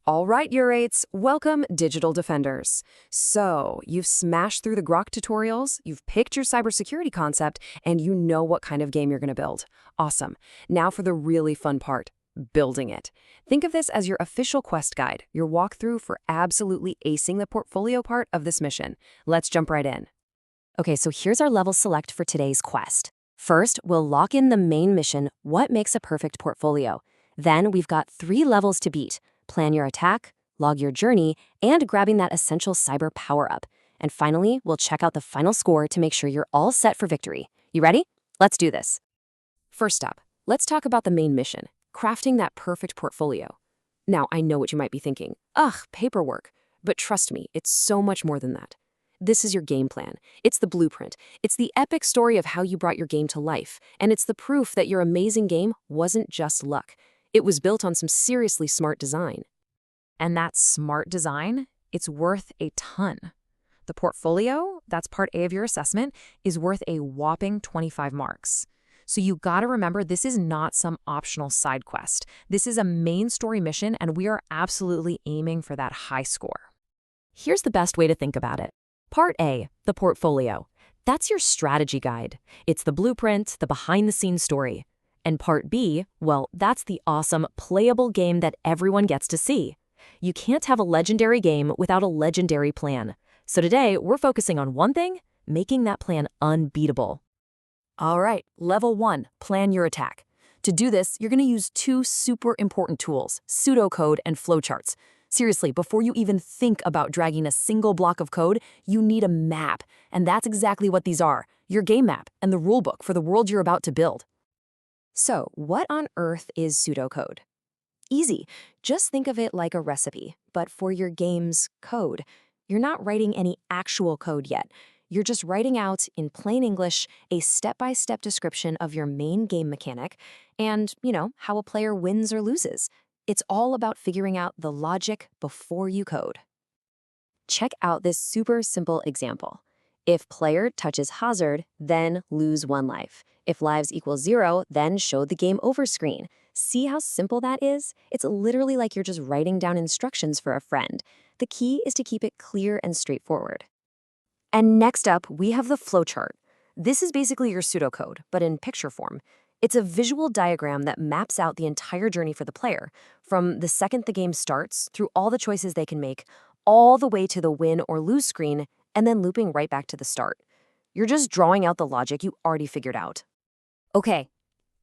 All right, Urates, welcome Digital Defenders. So, you've smashed through the Grok tutorials, you've picked your cybersecurity concept, and you know what kind of game you're going to build. Awesome. Now for the really fun part, building it. Think of this as your official quest guide, your walkthrough for absolutely acing the portfolio part of this mission. Let's jump right in. Okay, so here's our level select for today's quest. First, we'll lock in the main mission, What Makes a Perfect Portfolio. Then we've got 3 levels to beat. Plan your attack, log your journey, and grabbing that essential cyber power-up. And finally, we'll check out the final score to make sure you're all set for victory. You ready? Let's do this. First up, let's talk about the main mission, crafting that perfect portfolio. Now, I know what you might be thinking. Ugh, paperwork. But trust me, it's so much more than that. This is your game plan. It's the blueprint. It's the epic story of how you brought your game to life. And it's the proof that your amazing game wasn't just luck. It was built on some seriously smart design. And that smart design, it's worth a ton. The portfolio, that's part A of your assessment, is worth a whopping 25 marks. So you gotta remember, this is not some optional side quest. This is a main story mission, and we are absolutely aiming for that high score. Here's the best way to think about it. Part A, the portfolio. That's your strategy guide. It's the blueprint, the behind-the-scenes story. And Part B, well, that's the awesome, playable game that everyone gets to see. You can't have a legendary game without a legendary plan. So today, we're focusing on one thing, making that plan unbeatable. All right, level 1, plan your attack. To do this, you're going to use 2 super important tools, pseudocode and flowcharts. Seriously, before you even think about dragging a single block of code, you need a map. And that's exactly what these are, your game map and the rulebook for the world you're about to build. So, what on earth is pseudocode? Easy. Just think of it like a recipe, but for your game's code. You're not writing any actual code yet. You're just writing out, in plain English, a step-by-step description of your main game mechanic and, how a player wins or loses. It's all about figuring out the logic before you code. Check out this super simple example. If player touches hazard, then lose 1 life. If lives equal 0, then show the game over screen. See how simple that is? It's literally like you're just writing down instructions for a friend. The key is to keep it clear and straightforward. And next up, we have the flowchart. This is basically your pseudocode, but in picture form. It's a visual diagram that maps out the entire journey for the player, from the second the game starts, through all the choices they can make, all the way to the win or lose screen, and then looping right back to the start. You're just drawing out the logic you already figured out. Okay,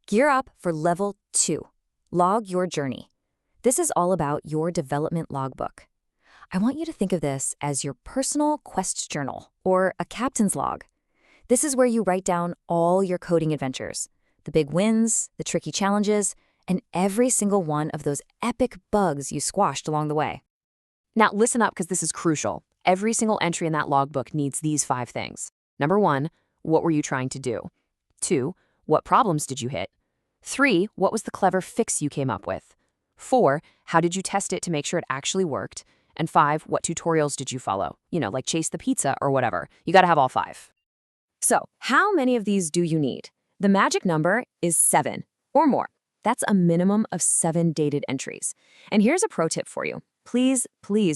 gear up for level 2. Log your journey. This is all about your development logbook. I want you to think of this as your personal quest journal, or a captain's log. This is where you write down all your coding adventures, the big wins, the tricky challenges, and every single one of those epic bugs you squashed along the way. Now listen up, because this is crucial. Every single entry in that logbook needs these 5 things. Number 1, what were you trying to do? 2, what problems did you hit? 3, what was the clever fix you came up with? 4, how did you test it to make sure it actually worked? And 5, what tutorials did you follow? Like chase the pizza or whatever. You gotta have all 5. So, how many of these do you need? The magic number is 7 or more. That's a minimum of 7 dated entries. And here's a pro tip for you. Please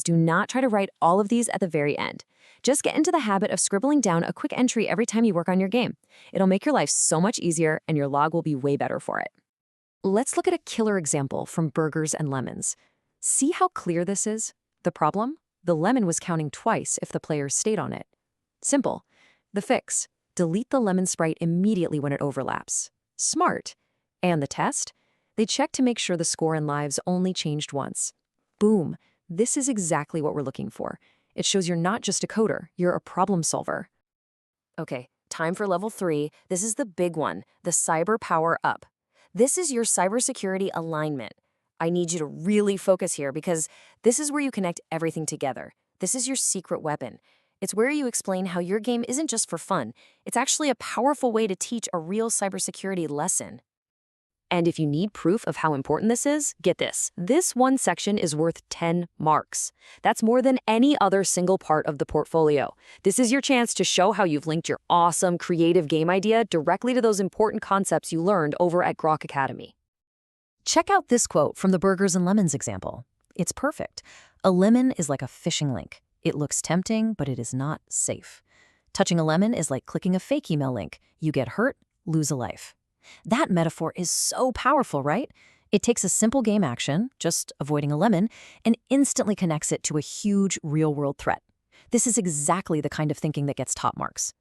do not try to write all of these at the very end. Just get into the habit of scribbling down a quick entry every time you work on your game. It'll make your life so much easier, and your log will be way better for it. Let's look at a killer example from Burgers and Lemons. See how clear this is? The problem? The lemon was counting twice if the player stayed on it. Simple. The fix: delete the lemon sprite immediately when it overlaps. Smart. And the test? They checked to make sure the score and lives only changed once. Boom. This is exactly what we're looking for. It shows you're not just a coder, you're a problem solver. Okay, time for level 3. This is the big one, the cyber power up. This is your cybersecurity alignment. I need you to really focus here, because this is where you connect everything together. This is your secret weapon. It's where you explain how your game isn't just for fun. It's actually a powerful way to teach a real cybersecurity lesson. And if you need proof of how important this is, get this. This one section is worth 10 marks. That's more than any other single part of the portfolio. This is your chance to show how you've linked your awesome, creative game idea directly to those important concepts you learned over at Grok Academy. Check out this quote from the Burgers and Lemons example. It's perfect. A lemon is like a fishing link. It looks tempting, but it is not safe. Touching a lemon is like clicking a fake email link. You get hurt, lose a life. That metaphor is so powerful, right? It takes a simple game action, just avoiding a lemon, and instantly connects it to a huge real-world threat. This is exactly the kind of thinking that gets top marks.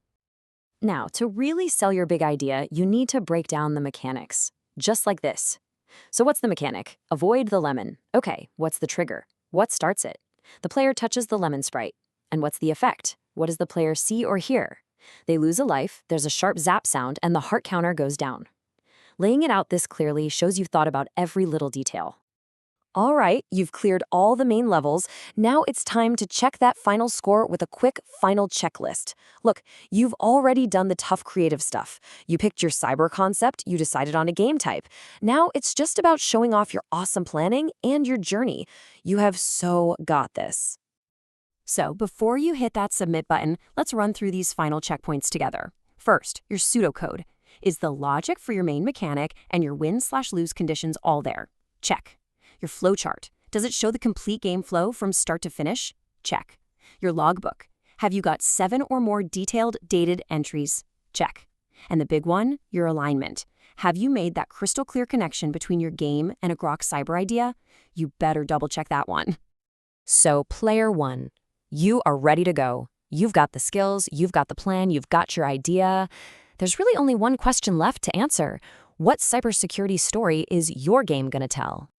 Now, to really sell your big idea, you need to break down the mechanics, just like this. So what's the mechanic? Avoid the lemon. Okay, what's the trigger? What starts it? The player touches the lemon sprite. And what's the effect? What does the player see or hear? They lose a life, there's a sharp zap sound, and the heart counter goes down. Laying it out this clearly shows you've thought about every little detail. All right, you've cleared all the main levels. Now it's time to check that final score with a quick final checklist. Look, you've already done the tough creative stuff. You picked your cyber concept, you decided on a game type. Now it's just about showing off your awesome planning and your journey. You have so got this. So before you hit that submit button, let's run through these final checkpoints together. First, your pseudocode. Is the logic for your main mechanic and your win/lose conditions all there? Check. Your flowchart. Does it show the complete game flow from start to finish? Check. Your logbook. Have you got 7 or more detailed, dated entries? Check. And the big one, your alignment. Have you made that crystal clear connection between your game and a Grok cyber idea? You better double check that one. So, player 1, you are ready to go. You've got the skills, you've got the plan, you've got your idea. There's really only one question left to answer. What cybersecurity story is your game gonna tell?